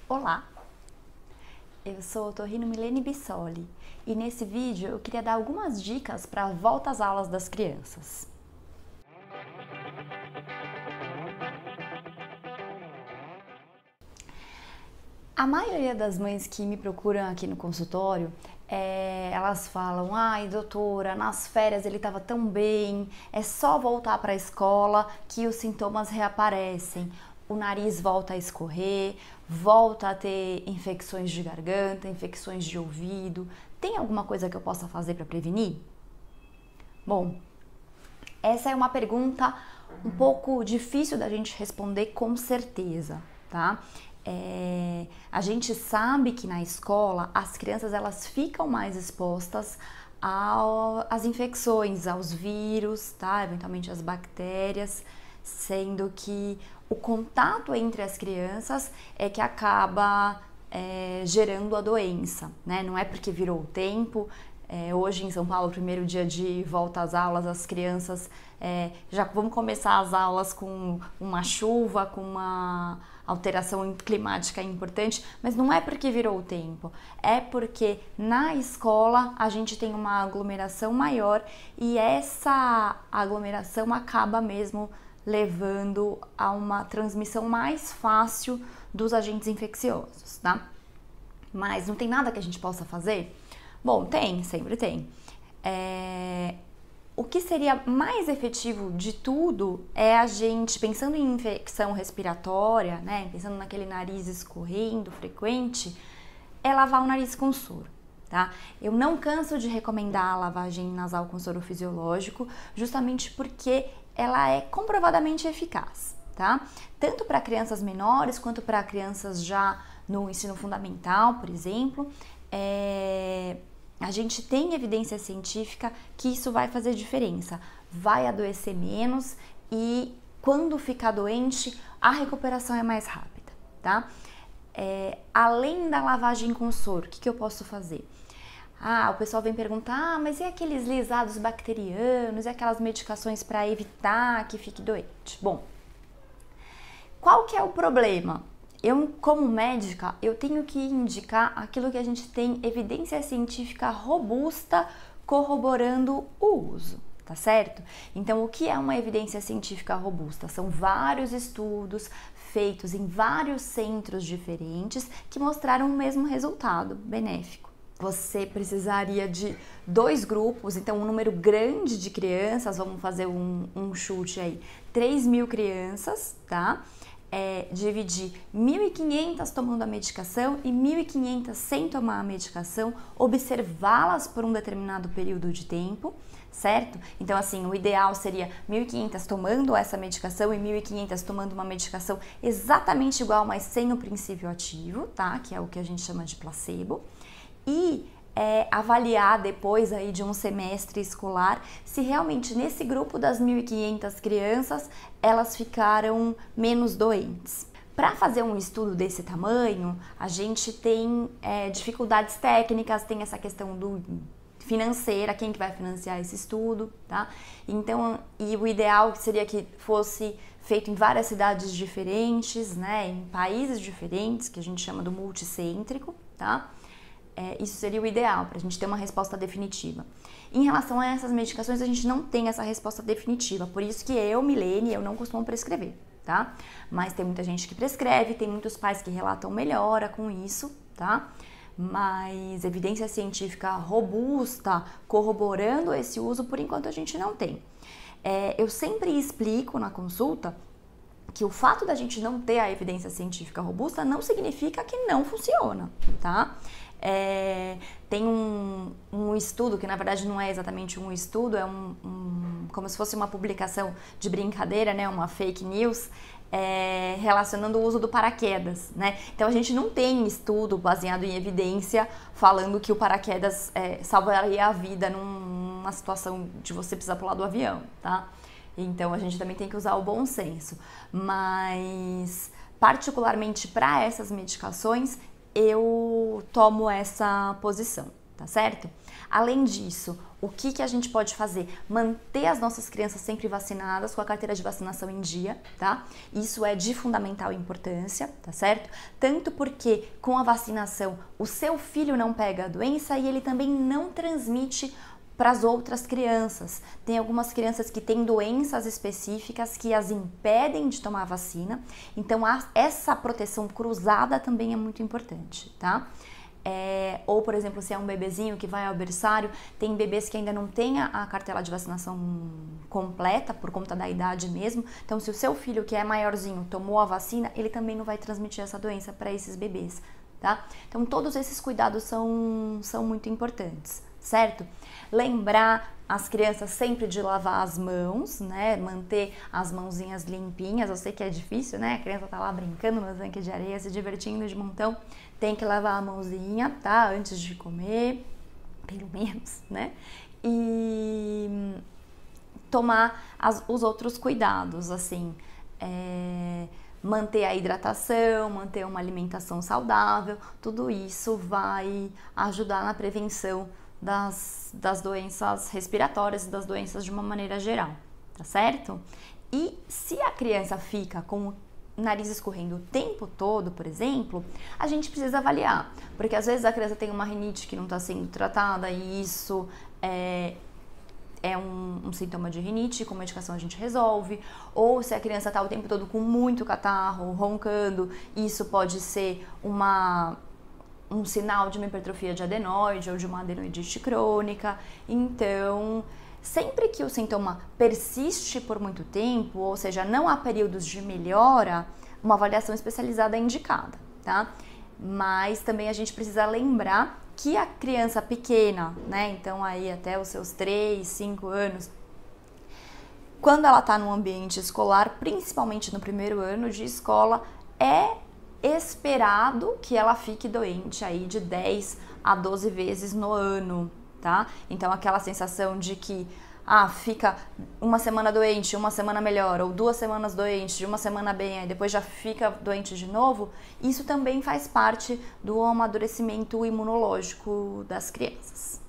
Olá, eu sou a otorrino-Milene Bissoli e nesse vídeo eu queria dar algumas dicas para a volta às aulas das crianças. A maioria das mães que me procuram aqui no consultório, elas falam: ai doutora, nas férias ele estava tão bem, é só voltar para a escola que os sintomas reaparecem. O nariz volta a escorrer, volta a ter infecções de garganta, infecções de ouvido. Tem alguma coisa que eu possa fazer para prevenir? Bom, essa é uma pergunta um pouco difícil da gente responder com certeza, tá? A gente sabe que na escola as crianças elas ficam mais expostas às infecções, aos vírus, tá? Eventualmente às bactérias, sendo que o contato entre as crianças é que acaba gerando a doença, né? Não é porque virou o tempo. Hoje em São Paulo, primeiro dia de volta às aulas, as crianças já vão começar as aulas com uma chuva, com uma alteração climática importante, mas não é porque virou o tempo, é porque na escola a gente tem uma aglomeração maior e essa aglomeração acaba mesmo levando a uma transmissão mais fácil dos agentes infecciosos, tá? Mas não tem nada que a gente possa fazer? Bom, tem, sempre tem. O que seria mais efetivo de tudo é a gente, pensando em infecção respiratória, né, pensando naquele nariz escorrendo frequente, é lavar o nariz com soro, tá? Eu não canso de recomendar a lavagem nasal com soro fisiológico, justamente porque ela é comprovadamente eficaz, tá? Tanto para crianças menores quanto para crianças já no ensino fundamental, por exemplo, a gente tem evidência científica que isso vai fazer diferença, vai adoecer menos e quando ficar doente, a recuperação é mais rápida, tá? Além da lavagem com soro, o que eu posso fazer? O pessoal vem perguntar, mas e aqueles lisados bacterianos, e aquelas medicações para evitar que fique doente? Bom, qual que é o problema? Eu, como médica, eu tenho que indicar aquilo que a gente tem evidência científica robusta corroborando o uso, tá certo? Então, o que é uma evidência científica robusta? São vários estudos feitos em vários centros diferentes que mostraram o mesmo resultado benéfico. Você precisaria de 2 grupos, então um número grande de crianças, vamos fazer um chute aí, 3.000 crianças, tá? Dividir 1.500 tomando a medicação e 1.500 sem tomar a medicação, observá-las por um determinado período de tempo, certo? Então, assim, o ideal seria 1.500 tomando essa medicação e 1.500 tomando uma medicação exatamente igual, mas sem o princípio ativo, tá? Que é o que a gente chama de placebo. E avaliar depois aí de um semestre escolar se realmente nesse grupo das 1.500 crianças elas ficaram menos doentes. Para fazer um estudo desse tamanho, a gente tem dificuldades técnicas, tem essa questão financeira, quem que vai financiar esse estudo, tá? Então, e o ideal seria que fosse feito em várias cidades diferentes, né, em países diferentes, que a gente chama do multicêntrico, tá? Isso seria o ideal para a gente ter uma resposta definitiva. Em relação a essas medicações, a gente não tem essa resposta definitiva, por isso que eu, Milene, eu não costumo prescrever, tá? Mas tem muita gente que prescreve, tem muitos pais que relatam melhora com isso, tá? Mas evidência científica robusta corroborando esse uso, por enquanto a gente não tem. Eu sempre explico na consulta que o fato da gente não ter a evidência científica robusta não significa que não funciona, tá? Tem um estudo, que na verdade não é exatamente um estudo, é como se fosse uma publicação de brincadeira, né, uma fake news, relacionando o uso do paraquedas, né? Então a gente não tem estudo baseado em evidência falando que o paraquedas salvaria a vida numa situação de você precisar pular do avião, tá? Então a gente também tem que usar o bom senso, mas particularmente para essas medicações eu tomo essa posição, tá certo? Além disso, o que a gente pode fazer? Manter as nossas crianças sempre vacinadas, com a carteira de vacinação em dia, tá? Isso é de fundamental importância, tá certo? Tanto porque com a vacinação o seu filho não pega a doença e ele também não transmite para as outras crianças. Tem algumas crianças que têm doenças específicas que as impedem de tomar a vacina, então essa proteção cruzada também é muito importante, tá? Ou, por exemplo, se é um bebezinho que vai ao berçário, tem bebês que ainda não têm a cartela de vacinação completa, por conta da idade mesmo. Então, se o seu filho, que é maiorzinho, tomou a vacina, ele também não vai transmitir essa doença para esses bebês, tá? Então, todos esses cuidados são muito importantes, certo? Lembrar as crianças sempre de lavar as mãos, né? Manter as mãozinhas limpinhas. Eu sei que é difícil, né? A criança tá lá brincando no tanque de areia, se divertindo de montão. Tem que lavar a mãozinha, tá? Antes de comer, pelo menos, né? E tomar os outros cuidados, assim, manter a hidratação, manter uma alimentação saudável, tudo isso vai ajudar na prevenção das doenças respiratórias e das doenças de uma maneira geral, tá certo? E se a criança fica com o nariz escorrendo o tempo todo, por exemplo, a gente precisa avaliar, porque às vezes a criança tem uma rinite que não está sendo tratada e isso é um sintoma de rinite, com medicação a gente resolve, ou se a criança está o tempo todo com muito catarro, roncando, isso pode ser um sinal de uma hipertrofia de adenoide ou de uma adenoidite crônica. Então, sempre que o sintoma persiste por muito tempo, ou seja, não há períodos de melhora, uma avaliação especializada é indicada, tá? Mas também a gente precisa lembrar que a criança pequena, né, então aí até os seus 3, 5 anos, quando ela está no ambiente escolar, principalmente no primeiro ano de escola, é esperado que ela fique doente aí de 10 a 12 vezes no ano, tá? Então aquela sensação de que fica uma semana doente, uma semana melhor, ou 2 semanas doente, uma semana bem, aí depois já fica doente de novo, isso também faz parte do amadurecimento imunológico das crianças.